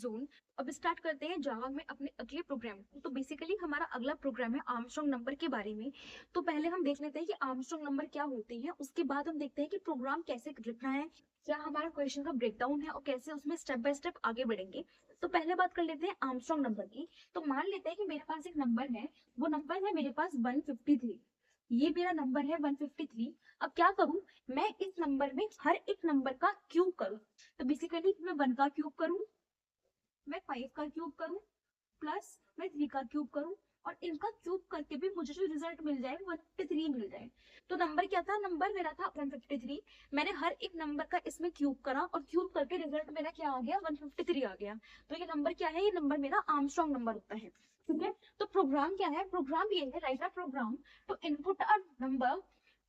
Zone. अब start करते हैं जावा में अपने अगले प्रोग्राम को। तो बेसिकली हमारा अगला प्रोग्राम है आर्मस्ट्रांग नंबर के बारे में। तो पहले हम देख लेते हैं कि आर्मस्ट्रांग नंबर क्या होते हैं, उसके बाद हम देखते हैं कि प्रोग्राम कैसे लिखना है, क्या हमारा क्वेश्चन का ब्रेकडाउन है और कैसे उसमें स्टेप बाय स्टेप आगे बढ़ेंगे। तो पहले बात कर लेते हैं आर्मस्ट्रांग नंबर की। तो मान लेते हैं कि मेरे पास एक नंबर है, वो नंबर है मेरे पास 153। ये मेरा नंबर है 153। अब क्या करूं, मैं इस नंबर में हर एक नंबर का क्यूब करूं। तो बेसिकली मैं 1 का क्यूब करूं, मैं 5 का क्यूब करूं, प्लस मैं 3 का क्यूब करूं, और इनका क्यूब करके भी मुझे जो रिजल्ट मिल जाए 153 मिल जाए। तो नंबर क्या था, नंबर मेरा था 153। मैंने हर एक नंबर का इसमें क्यूब करा और क्यूब करके रिजल्ट मेरा क्या आ गया, 153 आ गया। तो ये नंबर क्या है, ये नंबर मेरा आर्मस्ट्रांग नंबर होता है। ठीक है, तो प्रोग्राम क्या है, प्रोग्राम ये है, write a program to input a number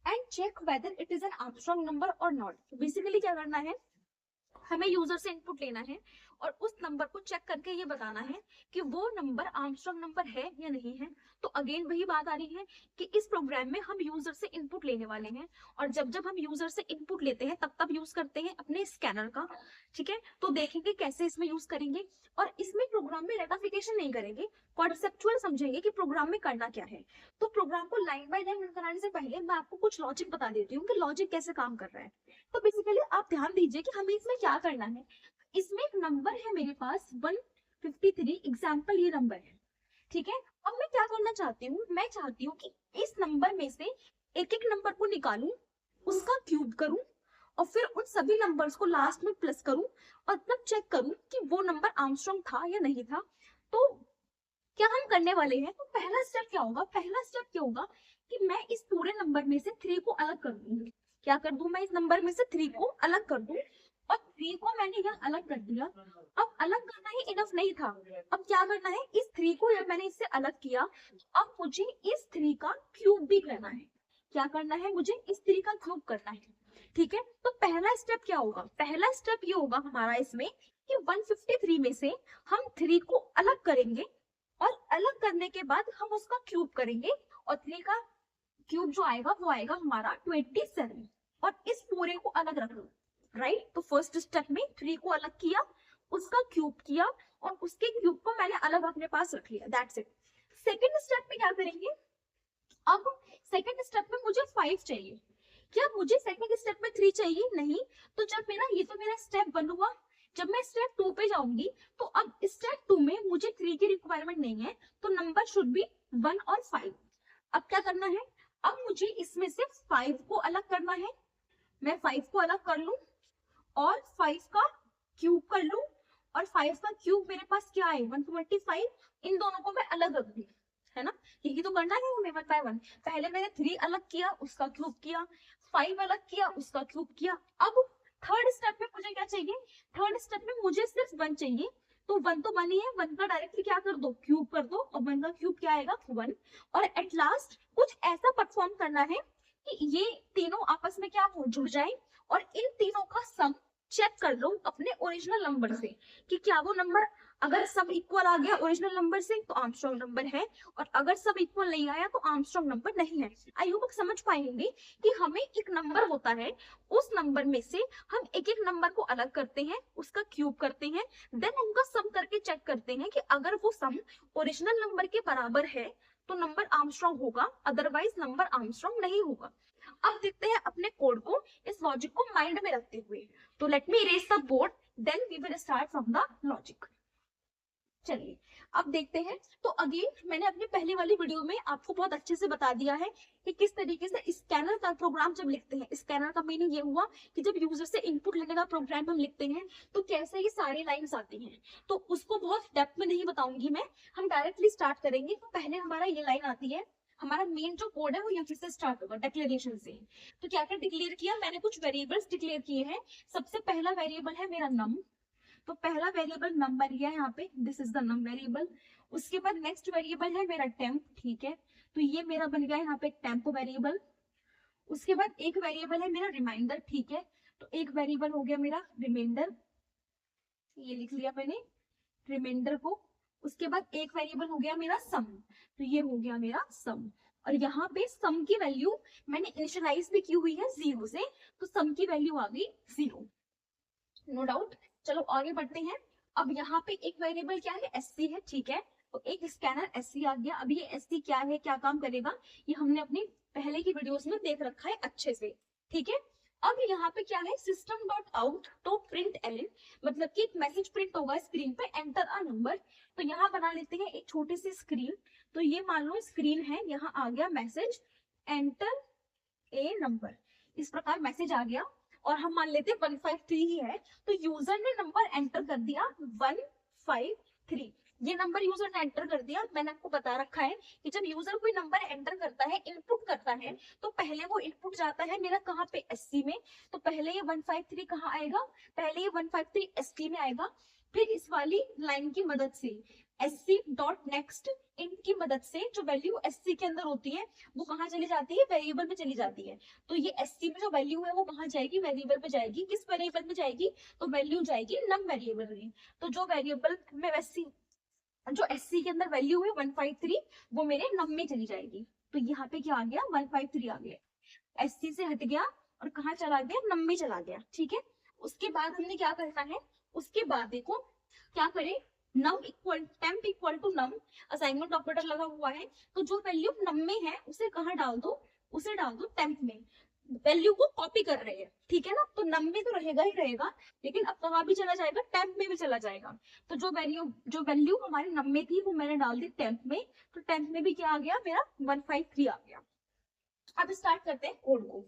and check whether it is an Armstrong number और नॉट। बेसिकली क्या करना है, हमें यूजर से इनपुट लेना है और उस नंबर को चेक करके ये बताना है कि वो नंबर आर्मस्ट्रांग नंबर है या नहीं है। तो अगेन वही बात आ रही है कि इस प्रोग्राम में हम यूजर से इनपुट लेने वाले हैं, और जब जब हम यूजर से इनपुट लेते हैं तब तब यूज करते हैं अपने स्कैनर का। ठीक है, तो देखेंगे कैसे इसमें यूज करेंगे, और इसमें प्रोग्राम में रेटाफिकेशन नहीं करेंगे, कॉन्सेप्चुअल समझेंगे कि प्रोग्राम में करना क्या है। तो प्रोग्राम को लाइन बाय लाइन कराने से पहले मैं आपको कुछ लॉजिक बता देती हूँ कि लॉजिक कैसे काम कर रहा है। तो बेसिकली आप ध्यान दीजिए कि हमें इसमें क्या करना है। इसमें एक नंबर है मेरे पास 153, एग्जाम्पल ये नंबर है। ठीक है, अब मैं क्या करना चाहती हूँ, मैं चाहती हूँ कि इस नंबर में से एक एक नंबर को निकालूं, उसका क्यूब करूं, और फिर उन सभी नंबर्स को लास्ट में प्लस करूं, और तब चेक करूं कि वो नंबर आर्मस्ट्रांग था या नहीं था। तो क्या हम करने वाले हैं, तो पहला स्टेप क्या होगा, पहला स्टेप क्या होगा कि मैं इस पूरे नंबर में से 3 को अलग कर दूंगी। क्या कर दूं, मैं इस नंबर में से 3 को अलग कर दूं, और 3 को मैंने यहाँ अलग कर दिया। अब अलग करना ही इनफ नहीं था, अब क्या करना है, इस 3 को जब मैंने इससे अलग किया, अब मुझे इस 3 का क्यूब भी करना है। क्या करना है, मुझे इस 3 का क्यूब करना है। ठीक है, तो पहला स्टेप क्या होगा, पहला स्टेप ये होगा हमारा इसमें कि 153 में से हम 3 को अलग करेंगे, और अलग करने के बाद हम उसका क्यूब करेंगे, और 3 का क्यूब जो आएगा वो आएगा हमारा 27, और इस पूरे को अलग रख लो। राइट, तो फर्स्ट स्टेप में 3 को अलग किया, उसका क्यूब किया, और उसके क्यूब को मैंने अलग अपने पास रख लिया, दैट्स इट। सेकंड स्टेप में क्या करेंगे, अब सेकंड स्टेप में मुझे 5 चाहिए। क्या मुझे सेकंड स्टेप में 3 चाहिए, नहीं। तो जब मेरा ये तो मेरा स्टेप 1 हुआ, जब मैं स्टेप 2 पे जाऊंगी, तो अब स्टेप 2 में मुझे 3 की रिक्वायरमेंट नहीं है, तो नंबर शुड बी 1 और 5। अब क्या करना है, अब मुझे इसमें से 5 को अलग करना है। मैं 5 को अलग कर लूं और 5 का क्यूब कर लूं, और 5 का क्यूब मेरे पास क्या है, 125। इन दोनों को मैं अलग रख दूं, है ना, यही तो करना है हमें 1 बाय 1। पहले मैंने 3 अलग किया, उसका क्यूब किया, 5 अलग किया, उसका क्यूब किया। अब थर्ड स्टेप में मुझे क्या चाहिए, थर्ड स्टेप में मुझे सिर्फ 1 चाहिए। तो 1 तो 1 ही है, 1 का डायरेक्टली क्या कर दो, क्यूब कर दो, और 1 का क्यूब क्या आएगा, 1। और एट लास्ट कुछ ऐसा परफॉर्म करना है कि ये तीनों आपस में क्या हो, जुड़ जाए, और इन तीनों का सम चेक कर लो अपने ओरिजिनल नंबर से कि क्या वो नंबर, अगर सब इक्वल आ गया ओरिजिनल नंबर से तो आर्मस्ट्रांग नंबर है, और अगर सब इक्वल नहीं आया तो आर्मस्ट्रांग नंबर नहीं है। आई होप समझ पाएंगे कि हमें एक नंबर होता है, उस नंबर में से हम एक एक नंबर को अलग करते हैं, उसका क्यूब करते हैं, देन उनका सम करके चेक करते हैं कि अगर वो सम ओरिजिनल नंबर के बराबर है तो नंबर आर्मस्ट्रांग होगा, अदरवाइज नंबर आर्मस्ट्रांग नहीं होगा। अब देखते हैं अपने कोड को, इस लॉजिक को माइंड में रखते हुए। तो let me erase the board, then we will start from the logic. चलिए अब देखते हैं। तो अगेन मैंने अपनी पहली वाली वीडियो में आपको बहुत अच्छे से बता दिया है कि किस तरीके से स्कैनर का प्रोग्राम जब लिखते हैं, स्कैनर का मीनिंग ये हुआ कि जब यूजर से इनपुट लेने का प्रोग्राम हम लिखते हैं तो कैसे ये सारी लाइंस आती हैं। तो उसको बहुत डेप्थ में नहीं बताऊंगी मैं, हम डायरेक्टली स्टार्ट करेंगे। तो पहले हमारा ये लाइन आती है, हमारा मेन जो कोड है वो यहाँ से स्टार्ट होगा डिक्लेरेशन से। तो क्या क्या डिक्लेयर किया, मैंने कुछ वेरिएबल्स डिक्लेयर किए हैं। सबसे पहला वेरिएबल है मेरा नम, तो पहला वेरिएबल नम बन गया यहाँ पे, this is the num variable. उसके बाद नेक्स्ट वेरिएबल है मेरा टेम्प, ठीक है, तो ये मेरा बन गया यहाँ पे टेम्प वेरिएबल। उसके बाद एक वेरिएबल है मेरा रिमाइंडर, ठीक है, तो एक वेरिएबल हो गया मेरा रिमाइंडर, ये लिख लिया मैंने रिमाइंडर को। उसके बाद एक वेरिएबल हो गया मेरा सम, तो ये हो गया मेरा सम, और यहाँ पे सम की वैल्यू मैंने इनिशियलाइज भी की हुई है 0 से, तो सम की वैल्यू आ गई 0, नो डाउट। चलो आगे बढ़ते हैं। अब यहाँ पे एक वेरिएबल क्या है, एससी है, ठीक है, तो एक स्कैनर एससी आ गया। अब ये एससी क्या है, क्या काम करेगा, ये हमने अपनी पहले की वीडियोस में देख रखा है अच्छे से, ठीक है। अब यहाँ पे क्या है, सिस्टम डॉट आउट तो प्रिंट एलन, मतलब कि एक मैसेज प्रिंट होगा स्क्रीन पे, एंटर अ नंबर। तो यहाँ बना लेते हैं एक छोटी सी स्क्रीन, तो ये मान लो स्क्रीन है, यहाँ आ गया मैसेज एंटर ए नंबर, इस प्रकार मैसेज आ गया। और हम मान लेते हैं 153 ही है, तो यूजर ने नंबर एंटर कर दिया 153, ये नंबर यूजर ने एंटर कर दिया। मैंने आपको बता रखा है कि जब यूजर कोई नंबर एंटर करता है, इनपुट करता है, तो पहले वो इनपुट जाता है मेरा कहाँ पे, एससी में। तो पहले ये 153 कहाँ आएगा, पहले ये 153 एससी में आएगा। फिर इस वाली लाइन की मदद से एससी डॉट नेक्स्ट इन की मदद से जो वैल्यू एससी के अंदर होती है वो कहाँ चली जाती है, वेरिएबल में चली जाती है। तो ये एससी में जो वैल्यू है वो कहाँ जाएगी, वेरिएबल में जाएगी। किस वेरिएबल में जाएगी, तो वैल्यू जाएगी नम वेरिएबल में। तो जो वेरिएबल में वैसी जो एससी के अंदर वैल्यू है 153, वो मेरे नम में चली जाएगी। तो यहाँ पे क्या आ गया, 153 आ गया, एससी से हट गया और कहाँ चला गया, नम में चला गया, ठीक है। उसके बाद हमने क्या करना है, उसके बाद देखो क्या करें, num equal temp equal to num, assignment operator लगा हुआ है, तो जो वैल्यू नम में है उसे कहाँ डाल दो, उसे डाल दो टेम्प में। वैल्यू को कॉपी कर रहे हैं, ठीक है ना, तो नम में तो रहेगा ही रहेगा, लेकिन अब कहाँ भी चला जाएगा, टेम्प में भी चला जाएगा। तो जो वैल्यू हमारे नम में थी वो मैंने डाल दी टेम्प में, तो टेम्प में भी क्या आ गया मेरा 153 आ गया। अब स्टार्ट करते हैं कोड को।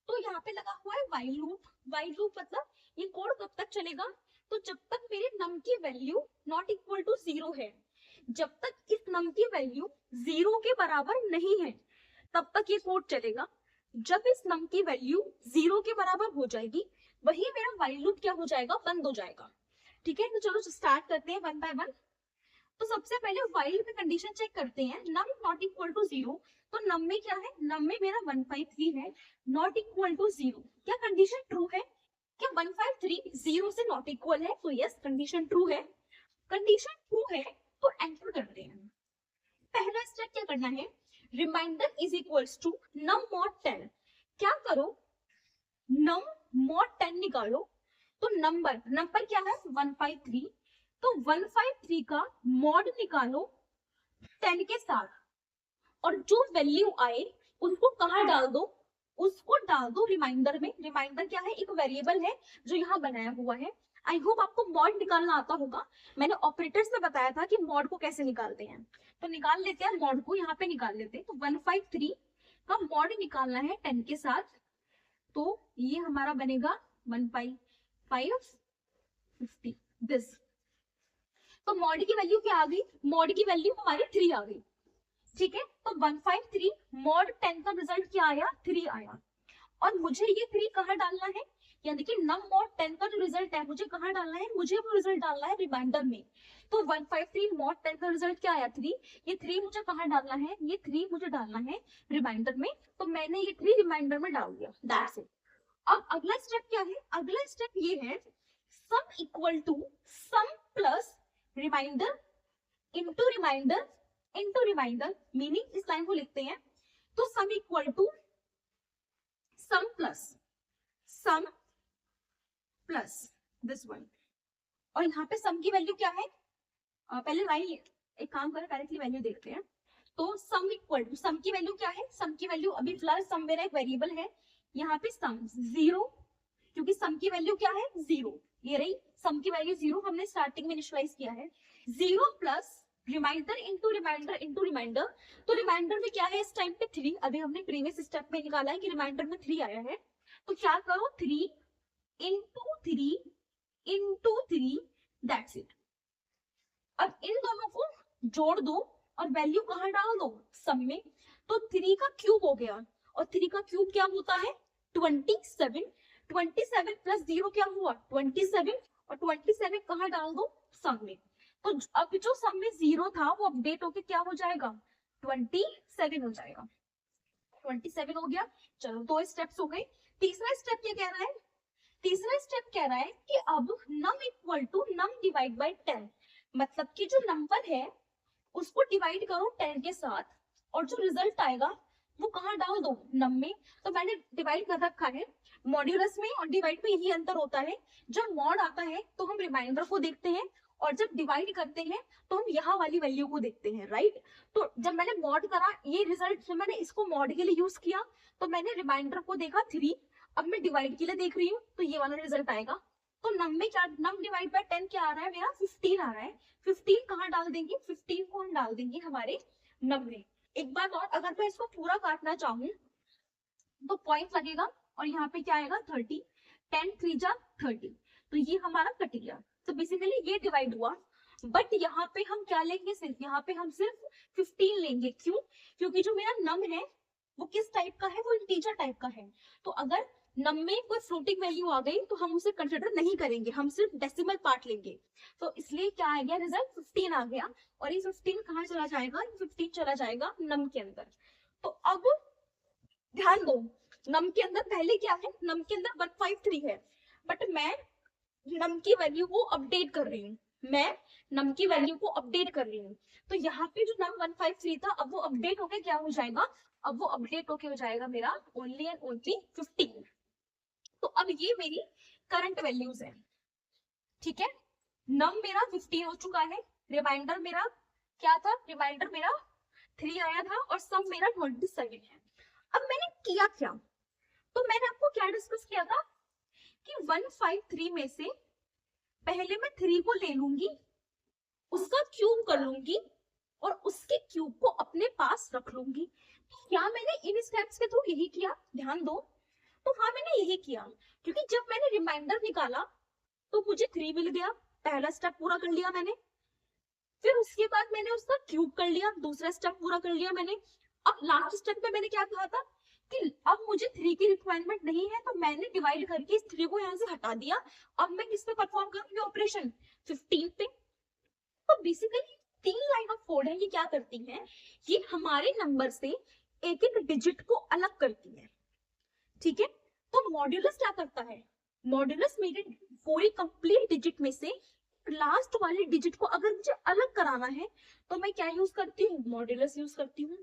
तो यहाँ पे लगा हुआ है व्हाइल लूप, व्हाइल लूप मतलब ये कोड कब तक चलेगा, तो जब तक मेरे नम की वैल्यू नॉट इक्वल टू 0 है, जब तक इस नम की वैल्यू 0 के बराबर नहीं है तब तक ये कोड चलेगा। जब इस नम की वैल्यू 0 के बराबर हो जाएगी वही मेरा व्हाइल लूप क्या हो जाएगा, बंद हो जाएगा, ठीक है। तो चलो स्टार्ट करते हैं वन बाय वन। तो सबसे पहले व्हाइल में कंडीशन चेक करते हैं, नम नॉट इक्वल टू 0, तो नम में क्या है, नम में मेरा 153 है, नॉट इक्वल टू 0, क्या कंडीशन ट्रू है, क्या 153 0 से नॉट इक्वल है, तो यस कंडीशन ट्रू है। कंडीशन ट्रू है तो एंटर करते हैं। पहला स्टेप क्या करना है, remainder is equals to num mod 10, क्या करो, नम मॉड 10 निकालो। तो नंबर क्या है 153, तो 153 का मॉड निकालो 10 के साथ, और जो वैल्यू आए उसको कहाँ डाल दो, उसको डाल दो रिमाइंडर में। रिमाइंडर क्या है, एक वेरिएबल है जो यहाँ बनाया हुआ है। आई होप आपको मॉड निकालना आता होगा, मैंने ऑपरेटर्स में बताया था कि मॉड को कैसे निकालते हैं, तो निकाल लेते हैं मॉड को, यहाँ पे निकाल लेते हैं। तो 153 का मॉड निकालना है 10 के साथ, तो ये हमारा बनेगा 15550 दिस। तो मॉड की वैल्यू क्या आ गई, मॉड की वैल्यू हमारी 3 आ गई, ठीक है। तो 153 मॉड 10 का रिजल्ट क्या आया, 3 आया, और मुझे ये 3 कहाँ डालना है, यानी कि नम मॉड 10 का जो रिजल्ट है मुझे कहाँ डालना है, मुझे वो रिजल्ट डालना है रिमाइंडर में। तो 153 मॉड 10 का रिजल्ट क्या आया 3, ये 3 मुझे कहाँ डालना है, ये 3 मुझे डालना है रिमाइंडर में, तो मैंने ये 3 रिमाइंडर में डाल दिया, दैट्स इट। अब अगला स्टेप क्या है, अगला स्टेप ये है sum equal to sum plus remainder into remainder into remainder, meaning इस लाइन को लिखते हैं, तो sum equal to sum plus this one, और यहाँ पे सम की वैल्यू क्या है, पहले लाइन एक काम करें डायरेक्टली वैल्यू देखते हैं। तो सम इक्वल टू, सम की वैल्यू क्या है, सम की वैल्यू अभी फिलहाल सम मेरा एक वेरिएबल है, यहाँ पे सम 0, क्योंकि सम की वैल्यू क्या है 0, ये रही सम की वैल्यू 0, हमने स्टार्टिंग में इनिशियलाइज किया है। 0 plus remainder into remainder into remainder, तो रिमाइंडर में क्या है इस टाइम पे 3, अभी हमने प्रीवियस स्टेप में निकाला है कि रिमाइंडर में 3 आया है, तो क्या करो 3 इनटू 3 इनटू 3, दैट्स इट। अब इन दोनों को जोड़ दो और वैल्यू कहाँ डाल दो, सम में। तो 3 का क्यूब हो गया, और 3 का क्यूब क्या होता है 27, 27 प्लस 0 क्या हुआ 27, और 27 कहाँ डाल दो, सम में। तो अब जो सम में 0 था वो अपडेट होके क्या हो जाएगा 27 हो जाएगा, 27 हो गया। चलो 2 स्टेप्स हो गए। तीसरा स्टेप क्या कह रहा है, तीसरा स्टेप कह रहा है कि अब num equal to num divide by 10, मतलब कि जो नंबर है उसको डिवाइड करो 10 के साथ, और जो रिजल्ट आएगा वो कहाँ डाल दो, नम में। तो मैंने डिवाइड कर रखा है, मॉड्यूलस में और डिवाइड में यही अंतर होता है। जब मॉड आता है तो हम रिमाइंडर को देखते हैं, और जब डिवाइड करते हैं तो हम यहाँ वाली वैल्यू को देखते हैं, राइट। तो जब मैंने मॉड करा, ये रिजल्ट जब मैंने इसको मॉड के लिए यूज किया तो मैंने रिमाइंडर को देखा 3, अब मैं डिवाइड के लिए देख रही हूँ तो ये वाला रिजल्ट आएगा। तो नम में क्या, नम डिवाइड बाय 10 क्या आ रहा है मेरा, 15 आ रहा है। 15 कहाँ डाल देंगे, 15 को हम डाल देंगे हमारे नम में। एक बात और, अगर मैं इसको पूरा काटना चाहूँ तो पॉइंट लगेगा और यहाँ पे क्या आएगा 30, 10 3 जा 30, तो ये हमारा कट गया। तो बेसिकली ये डिवाइड हुआ, बट यहाँ पे हम क्या लेंगे, सिर्फ यहाँ पे हम सिर्फ 15 लेंगे। क्यों, क्योंकि जो मेरा नम है वो किस टाइप का है, वो इंटीजर टाइप का है। तो अगर नम में कोई फ्लोटिंग वैल्यू आ गई तो हम उसे कंसिडर नहीं करेंगे, हम सिर्फ डेसिमल पार्ट लेंगे। तो इसलिए क्या आ गया रिजल्ट, 15 आ गया। और ये 15 कहाँ चला जाएगा, 15 चला जाएगा नम के अंदर। तो अब ध्यान दो, नम के अंदर पहले क्या है, नम के अंदर 153 है, बट मैं नम की वैल्यू को अपडेट कर रही हूँ, मैं नम की वैल्यू को अपडेट कर रही हूँ। तो यहाँ पे जो नम 153 था, अब वो अपडेट होके क्या हो जाएगा, अब वो अपडेट होके हो जाएगा मेरा ओनली एंड ओनली 15। तो अब ये मेरी करंट वैल्यूज है, ठीक है। नम मेरा 15 हो चुका है, रिमाइंडर मेरा क्या था, रिमाइंडर मेरा 3 आया था, और सम मेरा 27 है। अब मैंने किया क्या, तो मैंने आपको क्या डिस्कस किया था कि 153 में से पहले मैं 3 को ले लूंगी, उसका क्यूब कर लूंगी और उसके क्यूब को अपने पास रख लूंगी। तो क्या मैंने इन स्टेप्स के थ्रू यही किया, ध्यान दो। तो हाँ मैंने यही किया, क्योंकि जब मैंने रिमाइंडर निकाला तो मुझे 3 मिल गया, पहला स्टेप पूरा कर लिया मैंने। फिर उसके बाद मैंने उसका क्यूब कर लिया, दूसरा स्टेप पूरा कर लिया मैंने। अब लास्ट स्टेप में मैंने क्या कहा था कि अब मुझे 3 की रिक्वायरमेंट नहीं है, तो मैंने डिवाइड करके इस 3 को यहाँ से हटा दिया। अब मैं किस पे परफॉर्म करूंगी ऑपरेशन, 15 पे। तो बेसिकली 3 लाइन ऑफ कोड है, ये क्या करती है, ये हमारे नंबर से एक एक डिजिट को अलग करती है, ठीक है। तो मॉड्यूलस क्या करता है, मॉड्यूलस मेरे पूरी कंप्लीट डिजिट में से लास्ट वाले डिजिट को अगर मुझे अलग कराना है तो मैं क्या यूज करती हूँ, मॉड्यूलस यूज करती हूँ।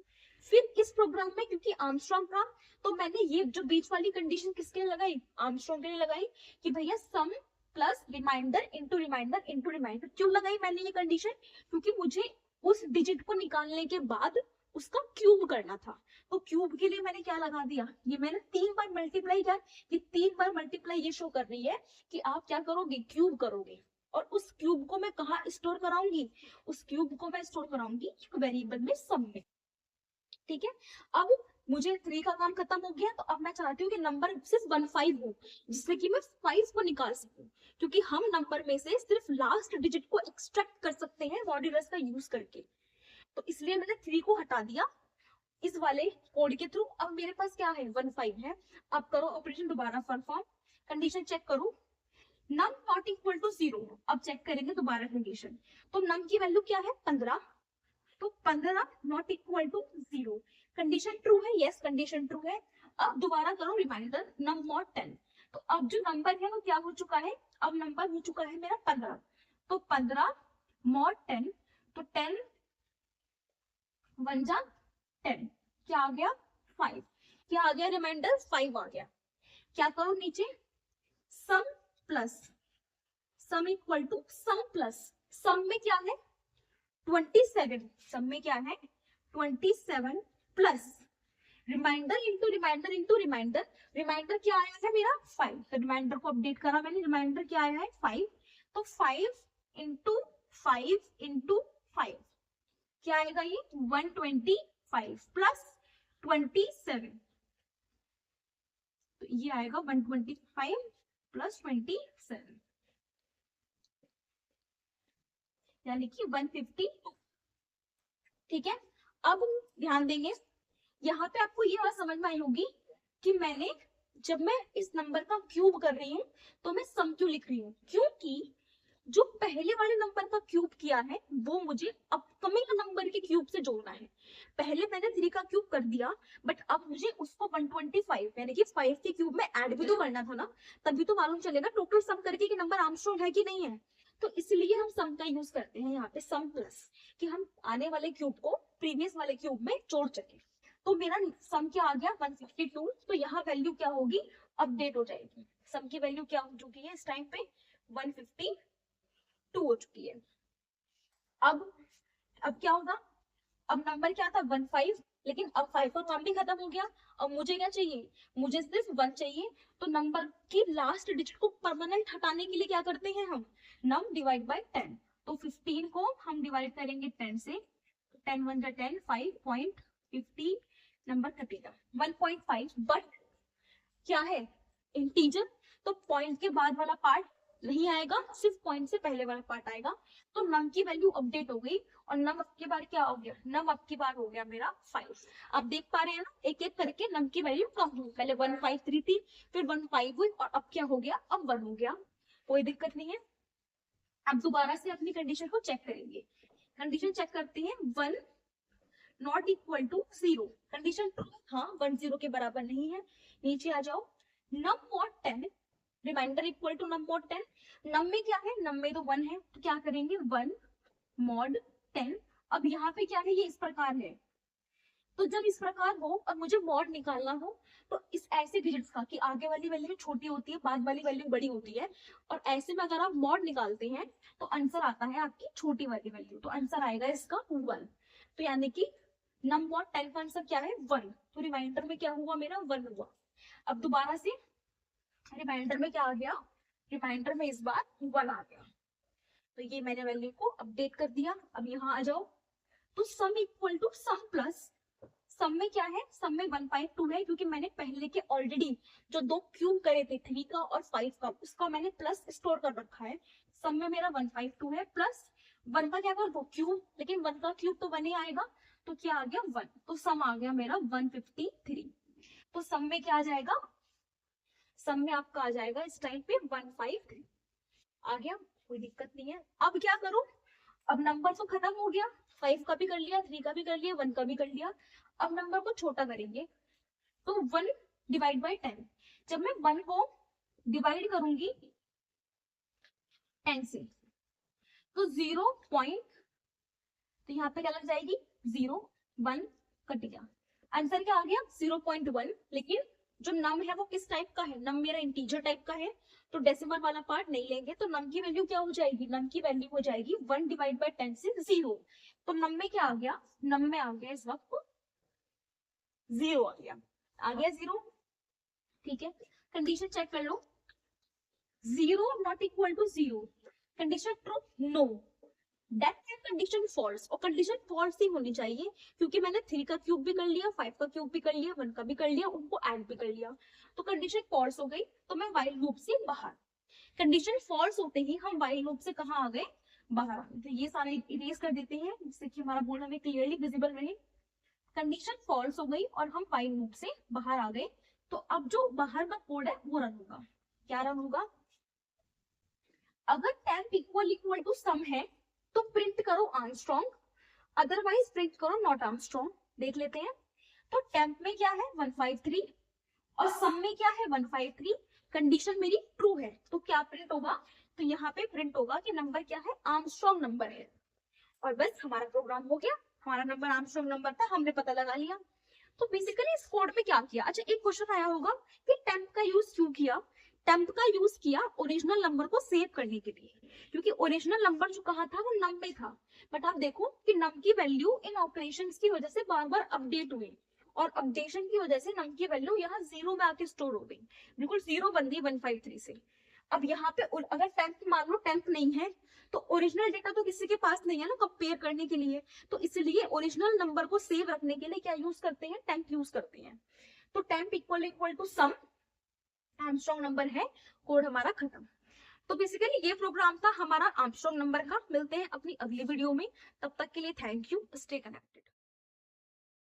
फिर इस प्रोग्राम में क्योंकि आर्मस्ट्रांग था, तो मैंने ये जो बीच वाली कंडीशन किसके लिए लगाई, आर्मस्ट्रांग के लिए लगाई, कि भैया sum plus remainder into remainder into remainder. क्यों लगाई मैंने ये कंडीशन, क्योंकि मुझे उस डिजिट को निकालने के बाद उसका क्यूब करना था। तो क्यूब के लिए मैंने क्या लगा दिया, ये मैंने 3 बार मल्टीप्लाई किया, ये 3 बार मल्टीप्लाई ये शो कर रही है कि आप क्या करोगे, क्यूब करोगे। और उस क्यूब को मैं कहाँ स्टोर कराऊंगी, उस क्यूब को मैं स्टोर कराऊंगी एक वेरिएबल में, सम में, ठीक है। अब मुझे 3 का काम खत्म हो गया, तो अब मैं चाहती हूँ कि नंबर सिर्फ 15 हो, जिससे कि मैं 5 को निकाल सकूं, क्योंकि हम नंबर में से सिर्फ लास्ट डिजिट को एक्सट्रैक्ट कर सकते हैं मॉड्यूलस का यूज करके। तो इसलिए मैंने 3 को हटा दिया इस वाले कोड के थ्रू। अब मेरे पास क्या है, 15 है। अब करो ऑपरेशन दोबारा परफॉर्म, कंडीशन चेक करो, नम नॉट इक्वल टू 0। अब चेक करेंगे दोबारा कंडीशन, तो नम की वैल्यू क्या है 15, तो 15 not equal to 0, condition true है, यस कंडीशन ट्रू है। अब दोबारा करो रिमाइंडर, नम नॉट 10। तो अब जो नंबर है वो क्या हो चुका है, अब नंबर हो चुका है मेरा 15। तो 15 मॉड 10, तो 10 1 जा 10, क्या आ गया 5, क्या आ गया रिमाइंडर 5 आ गया। क्या करो नीचे, sum plus sum equal to sum plus sum में क्या है 27, सम में क्या है 27 plus remainder into remainder into remainder, remainder क्या आया है मेरा 5, तो रिमाइंडर को अपडेट करा मैंने, रिमाइंडर क्या आया है 5, तो 5 इंटू 5 इंटू 5 क्या आएगा ये 125 प्लस 27, तो ये आएगा 125 प्लस 27 यानी कि 152, ठीक है। अब ध्यान देंगे, यहाँ पे आपको ये बात समझ में आई होगी कि मैंने जब मैं इस नंबर का क्यूब कर रही हूँ तो मैं सम क्यों लिख रही हूँ, क्योंकि जो पहले वाले नंबर का क्यूब किया है वो मुझे अपकमिंग नंबर के क्यूब से जोड़ना है। पहले मैंने 3 का क्यूब कर दिया, बट अब मुझे उसको 125 यानी कि 5 के क्यूब में ऐड भी तो करना था ना, तभी तो मालूम चलेगा टोटल सम करके कि नंबर आर्मस्ट्रांग है कि नहीं है। तो इसलिए हम सम का यूज करते हैं यहाँ पे सम प्लस, कि हम आने वाले क्यूब को प्रीवियस वाले क्यूब में जोड़ सके। तो मेरा सम क्या आ गया 152, तो यहाँ वैल्यू क्या होगी, अपडेट हो जाएगी। सम की वैल्यू क्या हो चुकी है इस टाइम पे 152 हो चुकी है। अब क्या होगा, अब नंबर क्या था 15, लेकिन अब 5 का काम भी खत्म हो गया। अब मुझे क्या चाहिए, मुझे सिर्फ 1 चाहिए। तो नंबर की लास्ट डिजिट को परमानेंट हटाने के लिए क्या करते हैं हम, नम डिवाइड बाय 10। तो 15 को हम डिवाइड करेंगे 10 से, 10 1 10, 5.50 नंबर कटेगा 1.5। बट क्या है, इंटीजर, तो पॉइंट के बाद वाला पार्ट नहीं आएगा, सिर्फ पॉइंट से पहले वाला पार्ट आएगा। तो नम की वैल्यू अपडेट हो गई, और नम अब की बार क्या हो गया, नम अब की बार हो गया मेरा 5। आप देख पा रहे हैं ना, एक एक करके नम की वैल्यू कम हुई, पहले 153 थी, फिर 15 हुई, और अब क्या हो गया, अब 1 हो गया। कोई दिक्कत नहीं है। अब दोबारा से अपनी कंडीशन को चेक करेंगे। कंडीशन चेक करते हैं, 1 not equal to 0, condition true, हाँ 1 0 के बराबर नहीं है। नीचे आ जाओ, num mod 10 remainder equal to num mod 10। Num में क्या है, नम में तो 1 है, तो क्या करेंगे 1 मॉड 10। अब यहाँ पे क्या है, ये इस प्रकार है, तो जब इस प्रकार हो और मुझे मॉड निकालना हो, तो इस ऐसे डिजिट्स का कि आगे वाली वैल्यू छोटी होती है, बाद वाली वैल्यू बड़ी होती है, और ऐसे में अगर आप मॉड निकालते हैं तो आंसर आता है आपकी छोटी वाली वैल्यू, तो आंसर आएगा इसका 1। तो यानी कि नम मॉड 10 का आंसर क्या है 1। तो रिमाइंडर में क्या हुआ मेरा 1 हुआ। अब दोबारा से रिमाइंडर में क्या आ गया, रिमाइंडर में इस बार 1 आ गया। तो ये मैंने वैल्यू को अपडेट कर दिया। अब यहाँ आ जाओ, तो sum equal to sum plus, sum में क्या है, सम में 152 है, क्योंकि मैंने पहले के ऑलरेडी जो दो क्यूब करे थे 3 का और 5 का, उसका मैंने प्लस स्टोर कर रखा है। सम में मेरा 152 है, प्लस 1 का क्या कर दो क्यूब, लेकिन 1 का क्यूब तो 1 ही आएगा, तो क्या आ गया 1, तो सम आ गया मेरा 153। तो सम में क्या आ जाएगा, सम में आपका आ जाएगा इस टाइम पे 153 आ गया, कोई दिक्कत नहीं है। अब क्या करूं, अब नंबर तो खत्म हो गया, 5 का भी कर लिया, 3 का भी कर लिया, 1 का भी कर लिया। अब नंबर को छोटा करेंगे, तो 1 डिवाइड बाई 10। जब मैं 1 को डिवाइड करूंगी 10 से, तो 0 पॉइंट, तो यहाँ पे क्या लग जाएगी 0 1 कट गया, आंसर क्या आ गया 0.1। लेकिन जो नम है वो किस टाइप का है, नम मेरा इंटीजर टाइप का है, तो डेसिमल वाला पार्ट नहीं लेंगे, तो नम की वैल्यू क्या हो जाएगी, नम की वैल्यू हो जाएगी 1 डिवाइड बाई 10 से 0। तो नम में क्या आ गया, नम में आ गया इस वक्त 0 आ गया 0। ठीक है, कंडीशन चेक कर लो, 0 not equal to 0, condition true, no, that mean condition false, और कंडीशन फॉल्स ही होनी चाहिए, क्योंकि मैंने 3 का क्यूब भी कर लिया, 5 का क्यूब भी कर लिया, 1 का भी कर लिया, उनको ऐड भी कर लिया, तो कंडीशन फॉल्स हो गई, तो मैं व्हाइल लूप से बाहर। कंडीशन फॉल्स होते ही हम व्हाइल लूप से कहाँ आ गए, बाहर आ गए। तो ये सारे इरेज कर देते हैं, जिससे कि हमारा बोर्ड हमें क्लियरली विजिबल रहे। कंडीशन फॉल्स हो गई और हम व्हाइल लूप से बाहर आ गए। तो अब जो बाहर का कोड है वो रन होगा, क्या रन होगा, अगर टेम्प इक्वल टू सम है तो प्रिंट करो आर्मस्ट्रॉन्ग, अदरवाइज प्रिंट करो नॉट आर्मस्ट्रॉन्ग। देख लेते हैं, तो टेम्प में क्या है 153 और सम में क्या है 153, कंडीशन मेरी ट्रू है, तो क्या प्रिंट होगा, तो यहाँ पे प्रिंट होगा कि नंबर क्या है, आर्मस्ट्रॉन्ग नंबर है। और बस हमारा प्रोग्राम हो गया, हमारा नंबर आर्मस्ट्रॉन्ग नंबर था, हमने पता लगा लिया। तो बेसिकली इस कोड में क्या किया, अच्छा एक क्वेश्चन आया होगा कि टेम्प का यूज क्यों किया। टेम्प का यूज किया ओरिजिनल नंबर को सेव करने के लिए, क्योंकि ओरिजिनल नंबर जो कहा था वो नम में था, बट आप देखो कि नम की वैल्यू इन ऑपरेशंस की वजह से बार बार अपडेट हुई, और अपडेशन की वजह से नम की वैल्यू यहाँ 0 में आके स्टोर हो गई, बिल्कुल 0 बन गई 153 से। अब यहाँ पे अगर टेम्प मान लो टेम्प नहीं है, तो ओरिजिनल डेटा तो किसी के पास नहीं है ना कंपेयर करने के लिए, तो इसलिए ओरिजिनल नंबर को सेव रखने के लिए क्या यूज करते हैं, टेम्प यूज करते हैं। तो temp equal to sum Armstrong number है, कोड हमारा खत्म। तो बेसिकली ये प्रोग्राम था हमारा आर्मस्ट्रॉन्ग नंबर का। मिलते हैं अपनी अगली वीडियो में, तब तक के लिए थैंक यू, स्टे कनेक्टेड।